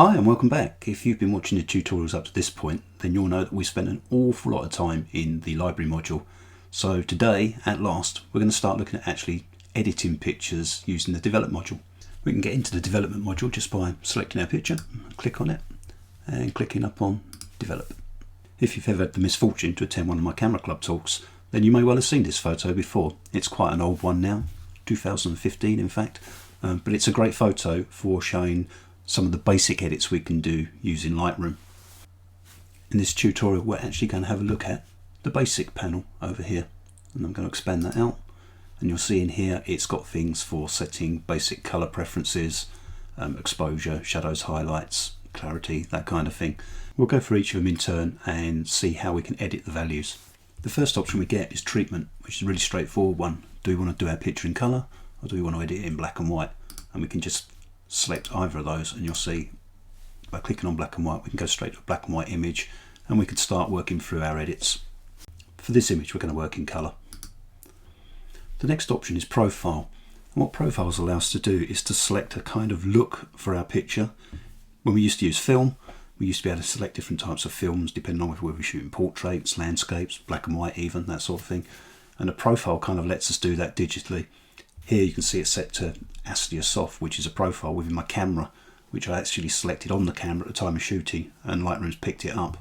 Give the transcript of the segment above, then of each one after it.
Hi and welcome back. If you've been watching the tutorials up to this point, then you'll know that we spent an awful lot of time in the library module. So today, at last, we're going to start looking at actually editing pictures using the develop module. We can get into the development module just by selecting our picture, click on it, and clicking up on develop. If you've ever had the misfortune to attend one of my camera club talks, then you may well have seen this photo before. It's quite an old one now, 2015 in fact, but it's a great photo for showing some of the basic edits we can do using Lightroom. In this tutorial we're actually going to have a look at the basic panel over here, and I'm going to expand that out, and you'll see in here it's got things for setting basic color preferences, exposure, shadows, highlights, clarity, that kind of thing. We'll go through each of them in turn and see how we can edit the values. The first option we get is treatment, which is a really straightforward one. Do we want to do our picture in color, or do we want to edit it in black and white? And we can just select either of those, and you'll see by clicking on black and white we can go straight to a black and white image, and we can start working through our edits. For this image we're going to work in colour. The next option is profile, and what profiles allow us to do is to select a kind of look for our picture. When we used to use film, we used to be able to select different types of films depending on whether we were shooting portraits, landscapes, black and white even, that sort of thing, and a profile kind of lets us do that digitally. Here you can see it's set to Astia Soft, which is a profile within my camera, which I actually selected on the camera at the time of shooting, and Lightroom's picked it up.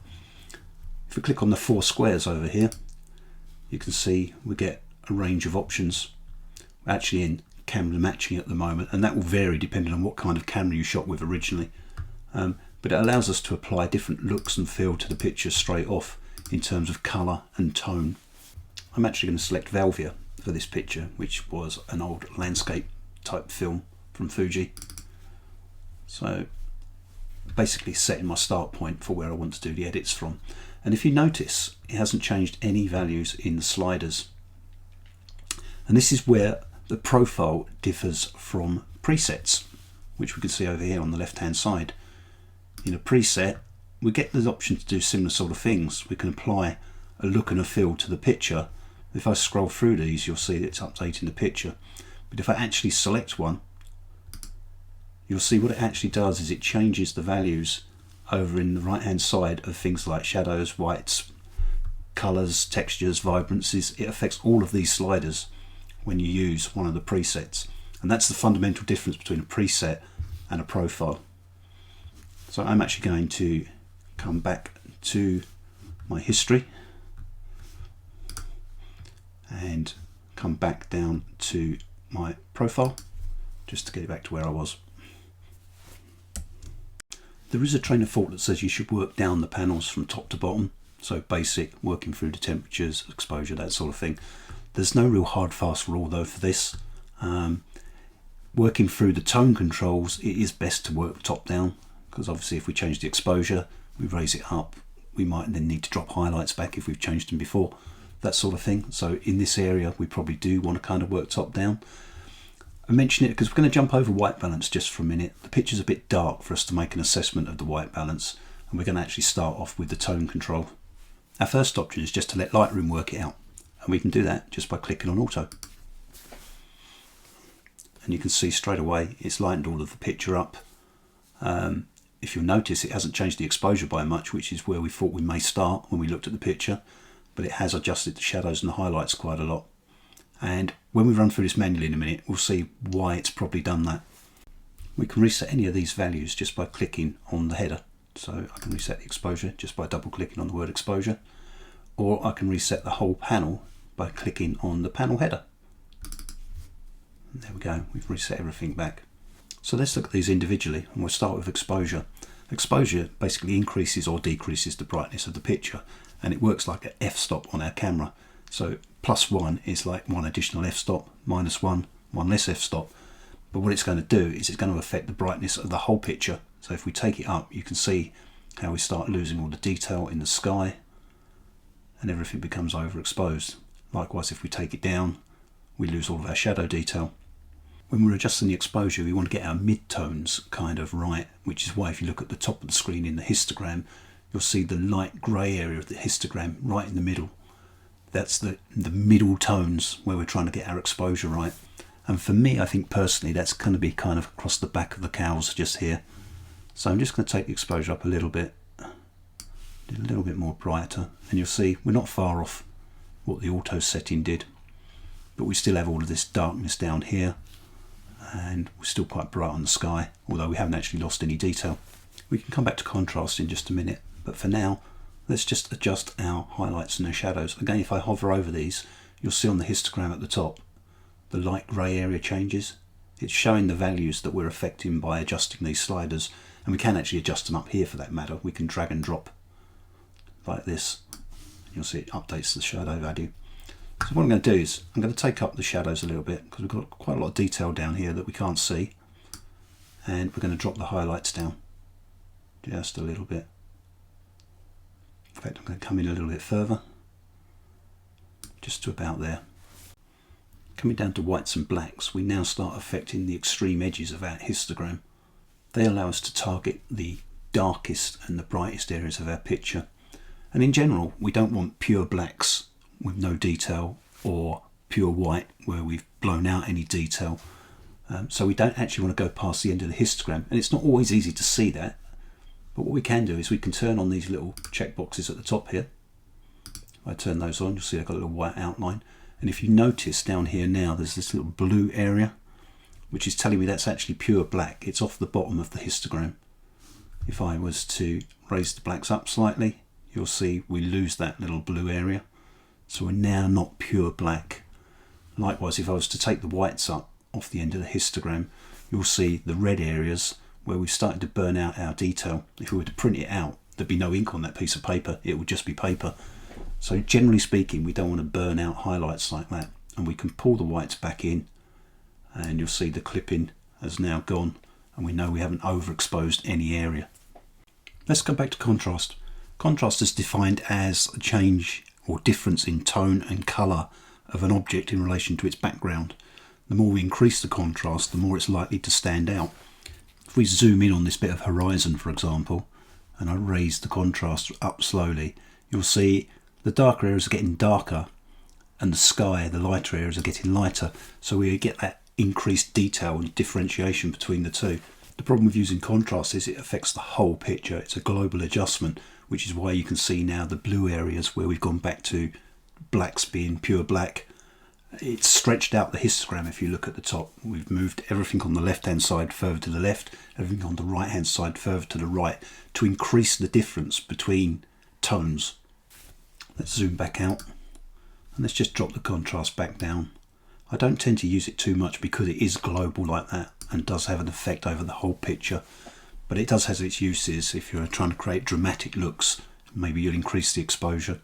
If we click on the four squares over here, you can see we get a range of options. We're actually in camera matching at the moment, and that will vary depending on what kind of camera you shot with originally. But it allows us to apply different looks and feel to the picture straight off in terms of colour and tone. I'm actually going to select Velvia for this picture, which was an old landscape type film from Fuji. So basically setting my start point for where I want to do the edits from. And if you notice, it hasn't changed any values in the sliders. And this is where the profile differs from presets, which we can see over here on the left hand side. In a preset, we get the option to do similar sort of things. We can apply a look and a feel to the picture. If I scroll through these, you'll see that it's updating the picture. But if I actually select one, you'll see what it actually does is it changes the values over in the right hand side of things like shadows, whites, colours, textures, vibrances. It affects all of these sliders when you use one of the presets. And that's the fundamental difference between a preset and a profile. So I'm actually going to come back to my history and come back down to my profile just to get it back to where I was. There is a train of thought that says you should work down the panels from top to bottom, so basic, working through the temperatures, exposure, that sort of thing. There's no real hard fast rule though for this. Working through the tone controls, it is best to work top down, because obviously if we change the exposure, we raise it up, we might then need to drop highlights back if we've changed them before, that sort of thing. So in this area we probably do want to kind of work top down. I mention it because we're going to jump over white balance just for a minute. The picture's a bit dark for us to make an assessment of the white balance, and we're going to actually start off with the tone control. Our first option is just to let Lightroom work it out, and we can do that just by clicking on auto. And you can see straight away it's lightened all of the picture up. If you'll notice, it hasn't changed the exposure by much, which is where we thought we may start when we looked at the picture, but it has adjusted the shadows and the highlights quite a lot. And when we run through this manually in a minute, we'll see why it's probably done that. We can reset any of these values just by clicking on the header. So I can reset the exposure just by double clicking on the word exposure, or I can reset the whole panel by clicking on the panel header. And there we go, we've reset everything back. So let's look at these individually, and we'll start with exposure. Exposure basically increases or decreases the brightness of the picture, and it works like an f-stop on our camera. So +1 is like one additional f-stop, -1, one less f-stop. But what it's going to do is it's going to affect the brightness of the whole picture. So if we take it up, you can see how we start losing all the detail in the sky, and everything becomes overexposed. Likewise, if we take it down, we lose all of our shadow detail. When we're adjusting the exposure, we want to get our mid-tones kind of right, which is why if you look at the top of the screen in the histogram, you'll see the light grey area of the histogram right in the middle. That's the middle tones where we're trying to get our exposure right. And for me, I think personally, that's going to be kind of across the back of the cows just here. So I'm just going to take the exposure up a little bit more brighter, and you'll see we're not far off what the auto setting did, but we still have all of this darkness down here, and we're still quite bright on the sky, although we haven't actually lost any detail. We can come back to contrast in just a minute, but for now let's just adjust our highlights and our shadows. Again, if I hover over these, you'll see on the histogram at the top the light grey area changes. It's showing the values that we're affecting by adjusting these sliders, and we can actually adjust them up here for that matter. We can drag and drop like this. You'll see it updates the shadow value. So what I'm going to do is I'm going to take up the shadows a little bit, because we've got quite a lot of detail down here that we can't see, and we're going to drop the highlights down just a little bit. In fact, I'm going to come in a little bit further, just to about there. Coming down to whites and blacks, we now start affecting the extreme edges of our histogram. They allow us to target the darkest and the brightest areas of our picture. And in general, we don't want pure blacks with no detail, or pure white where we've blown out any detail. So we don't actually want to go past the end of the histogram, and it's not always easy to see that. But what we can do is we can turn on these little check boxes at the top here. If I turn those on, you'll see I've got a little white outline. And if you notice down here now, there's this little blue area, which is telling me that's actually pure black. It's off the bottom of the histogram. If I was to raise the blacks up slightly, you'll see we lose that little blue area. So we're now not pure black. Likewise, if I was to take the whites up off the end of the histogram, you'll see the red areas where we've started to burn out our detail. If we were to print it out, there'd be no ink on that piece of paper. It would just be paper. So generally speaking, we don't want to burn out highlights like that. And we can pull the whites back in, and you'll see the clipping has now gone, and we know we haven't overexposed any area. Let's go back to contrast. Contrast is defined as a change or difference in tone and colour of an object in relation to its background. The more we increase the contrast, the more it's likely to stand out. If we zoom in on this bit of horizon, for example, and I raise the contrast up slowly, you'll see the darker areas are getting darker, and the sky, the lighter areas, are getting lighter. So we get that increased detail and differentiation between the two. The problem with using contrast is it affects the whole picture. It's a global adjustment, which is why you can see now the blue areas where we've gone back to blacks being pure black. It's stretched out the histogram. If you look at the top, we've moved everything on the left hand side further to the left, everything on the right hand side further to the right, to increase the difference between tones. Let's zoom back out, and let's just drop the contrast back down. I don't tend to use it too much because it is global like that and does have an effect over the whole picture, but it does have its uses. If you're trying to create dramatic looks, maybe you'll increase the exposure.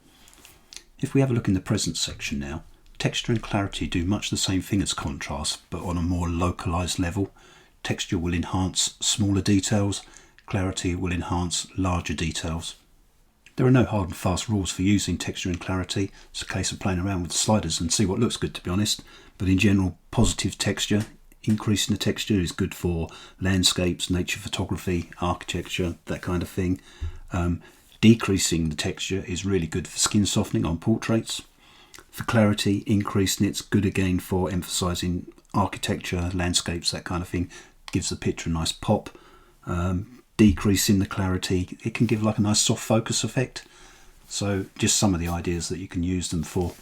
If we have a look in the present section now, texture and clarity do much the same thing as contrast, but on a more localized level. Texture will enhance smaller details, clarity will enhance larger details. There are no hard and fast rules for using texture and clarity. It's a case of playing around with the sliders and see what looks good, to be honest. But in general, positive texture, increasing the texture is good for landscapes, nature photography, architecture, that kind of thing. Decreasing the texture is really good for skin softening on portraits. For clarity, increasing it's good again for emphasizing architecture, landscapes, that kind of thing. Gives the picture a nice pop. Decreasing the clarity, it can give like a nice soft focus effect. So just some of the ideas that you can use them for.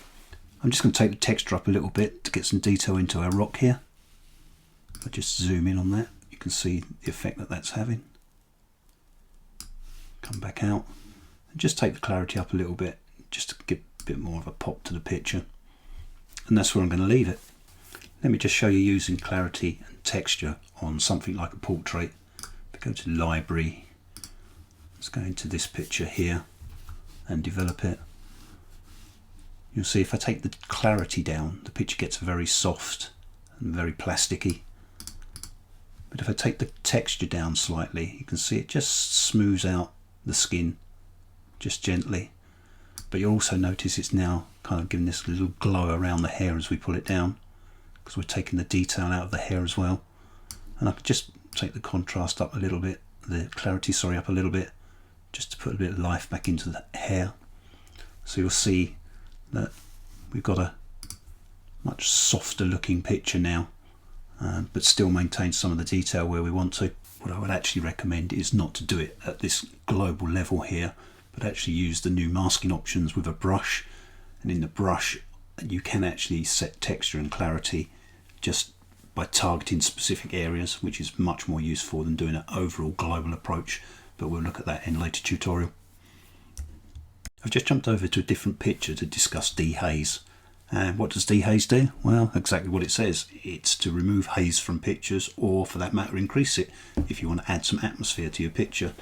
I'm just going to take the texture up a little bit to get some detail into our rock here. If I just zoom in on that, you can see the effect that that's having. Come back out and just take the clarity up a little bit, just to give a bit more of a pop to the picture. And that's where I'm going to leave it. Let me just show you using clarity and texture on something like a portrait. Go to library, let's go into this picture here and develop it. You'll see if I take the clarity down, the picture gets very soft and very plasticky. But if I take the texture down slightly, you can see it just smooths out the skin just gently. But you'll also notice it's now kind of giving this little glow around the hair as we pull it down, because we're taking the detail out of the hair as well. And I could just take the contrast up a little bit, the clarity, sorry, up a little bit, just to put a bit of life back into the hair. So you'll see that we've got a much softer looking picture now, but still maintain some of the detail where we want to. what I would actually recommend is not to do it at this global level here, but actually use the new masking options with a brush. And in the brush you can actually set texture and clarity just by targeting specific areas, which is much more useful than doing an overall global approach, but we'll look at that in a later tutorial. I've just jumped over to a different picture to discuss dehaze. And what does dehaze do? Well, exactly what it says. It's to remove haze from pictures, or for that matter increase it if you want to add some atmosphere to your picture.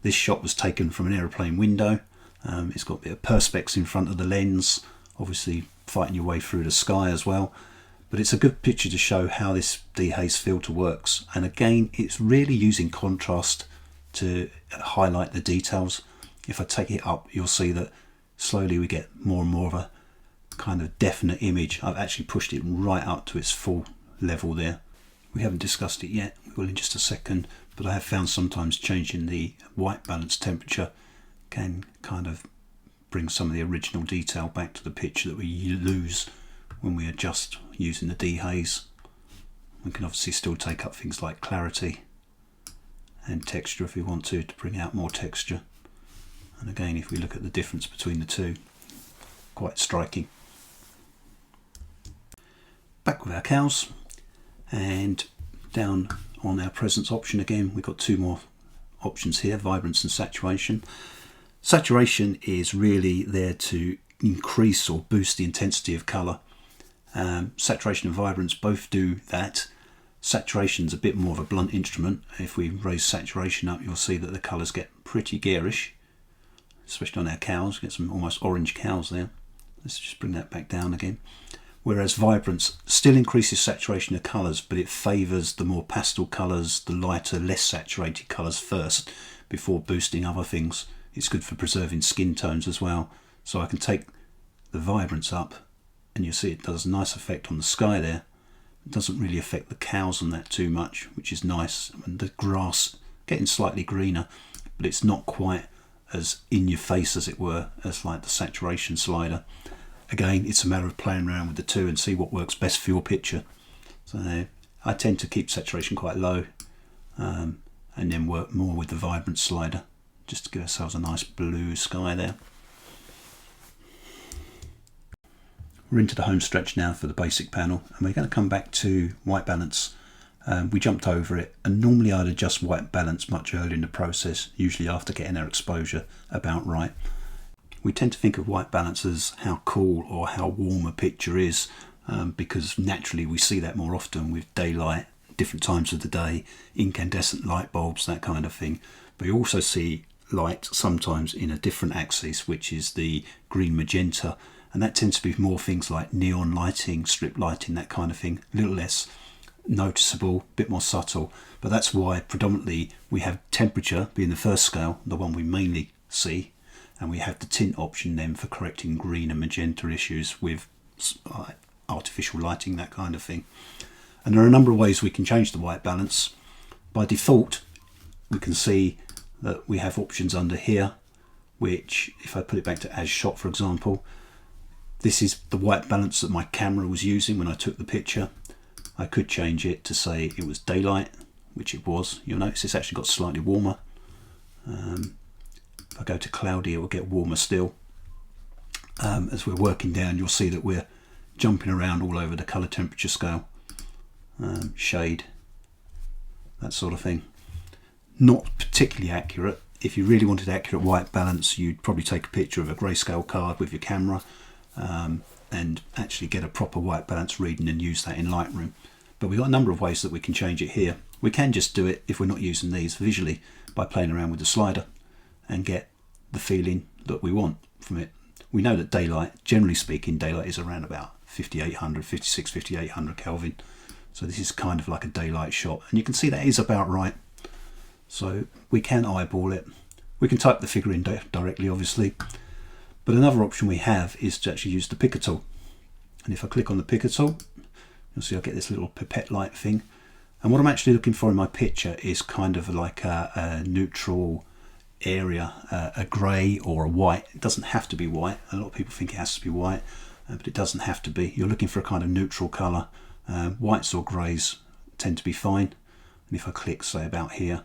This shot was taken from an aeroplane window. It's got a bit of perspex in front of the lens, obviously fighting your way through the sky as well. But it's a good picture to show how this dehaze filter works. And again, it's really using contrast to highlight the details. If I take it up, you'll see that slowly we get more and more of a kind of definite image. I've actually pushed it right up to its full level there. We haven't discussed it yet, we will in just a second, but I have found sometimes changing the white balance temperature can kind of bring some of the original detail back to the picture that we lose when we adjust using the dehaze. We can obviously still take up things like clarity and texture if we want to bring out more texture. And again, if we look at the difference between the two, quite striking. Back with our cows, and down on our presence option again, we've got two more options here, vibrance and saturation. Saturation is really there to increase or boost the intensity of colour. Saturation and vibrance both do that. Saturation's a bit more of a blunt instrument. If we raise saturation up, you'll see that the colours get pretty garish, especially on our cows. Get some almost orange cows there. Let's just bring that back down again. Whereas vibrance still increases saturation of colours, but it favours the more pastel colours, the lighter, less saturated colours first, before boosting other things. It's good for preserving skin tones as well. So I can take the vibrance up, and you'll see it does a nice effect on the sky there. It doesn't really affect the cows on that too much, which is nice. And the grass getting slightly greener, but it's not quite as in your face, as it were, as like the saturation slider. Again, it's a matter of playing around with the two and see what works best for your picture. So I tend to keep saturation quite low, and then work more with the vibrance slider, just to give ourselves a nice blue sky there. We're into the home stretch now for the basic panel, and we're going to come back to white balance. We jumped over it, and normally I'd adjust white balance much earlier in the process, usually after getting our exposure about right. We tend to think of white balance as how cool or how warm a picture is, because naturally we see that more often with daylight, different times of the day, incandescent light bulbs, that kind of thing. But you also see light sometimes in a different axis, which is the green magenta, and that tends to be more things like neon lighting, strip lighting, that kind of thing, a little less noticeable, a bit more subtle. But that's why predominantly we have temperature being the first scale, the one we mainly see, and we have the tint option then for correcting green and magenta issues with artificial lighting, that kind of thing. And there are a number of ways we can change the white balance. By default, we can see that we have options under here, which if I put it back to as shot, for example, this is the white balance that my camera was using when I took the picture. I could change it to say it was daylight, which it was. You'll notice it's actually got slightly warmer. If I go to cloudy, it will get warmer still. As we're working down, you'll see that we're jumping around all over the colour temperature scale, shade, that sort of thing. Not particularly accurate. If you really wanted accurate white balance, you'd probably take a picture of a grayscale card with your camera and actually get a proper white balance reading and use that in Lightroom. But we've got a number of ways that we can change it here. We can just do it, if we're not using these, visually by playing around with the slider and get the feeling that we want from it. We know that daylight, generally speaking, daylight is around about 5800, 56, 5800 Kelvin. So this is kind of like a daylight shot, and you can see that is about right. So we can eyeball it. We can type the figure in directly, obviously. But another option we have is to actually use the picker tool. And if I click on the picker tool, you'll see I get this little pipette light thing. And what I'm actually looking for in my picture is kind of like a neutral area, a grey or a white. It doesn't have to be white. A lot of people think it has to be white, but it doesn't have to be. You're looking for a kind of neutral colour. Whites or greys tend to be fine. And if I click, say, about here,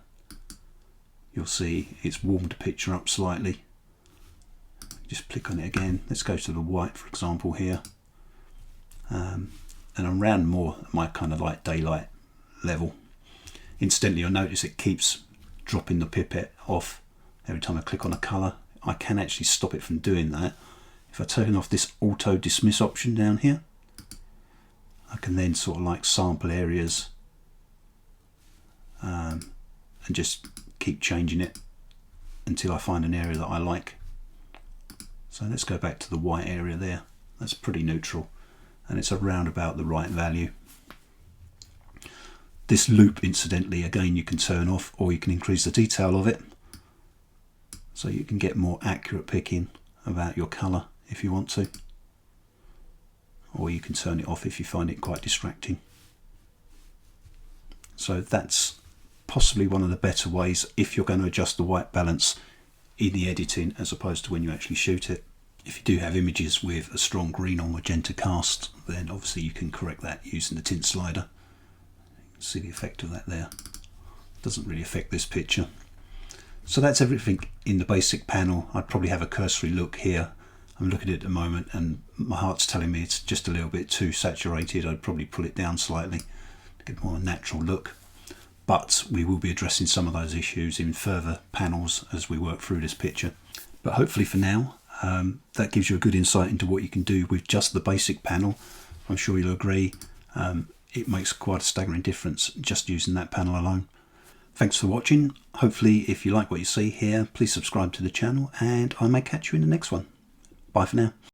you'll see it's warmed the picture up slightly. Just click on it again. Let's go to the white, for example, here. And I'm around more my kind of like daylight level. Incidentally, you'll notice it keeps dropping the pipette off every time I click on a colour. I can actually stop it from doing that. If I turn off this auto dismiss option down here, I can then sort of like sample areas and just keep changing it until I find an area that I like. So let's go back to the white area there. That's pretty neutral and it's around about the right value. This loop, incidentally, again, you can turn off or you can increase the detail of it so you can get more accurate picking about your colour if you want to, or you can turn it off if you find it quite distracting. So that's possibly one of the better ways if you're going to adjust the white balance in the editing as opposed to when you actually shoot it. If you do have images with a strong green or magenta cast, then obviously you can correct that using the tint slider. You can see the effect of that there. Doesn't really affect this picture. So that's everything in the basic panel. I'd probably have a cursory look here. I'm looking at it at the moment and my heart's telling me it's just a little bit too saturated. I'd probably pull it down slightly to get more natural look. But we will be addressing some of those issues in further panels as we work through this picture. But hopefully for now, that gives you a good insight into what you can do with just the basic panel. I'm sure you'll agree it makes quite a staggering difference just using that panel alone. Thanks for watching. Hopefully if you like what you see here, please subscribe to the channel and I may catch you in the next one. Bye for now.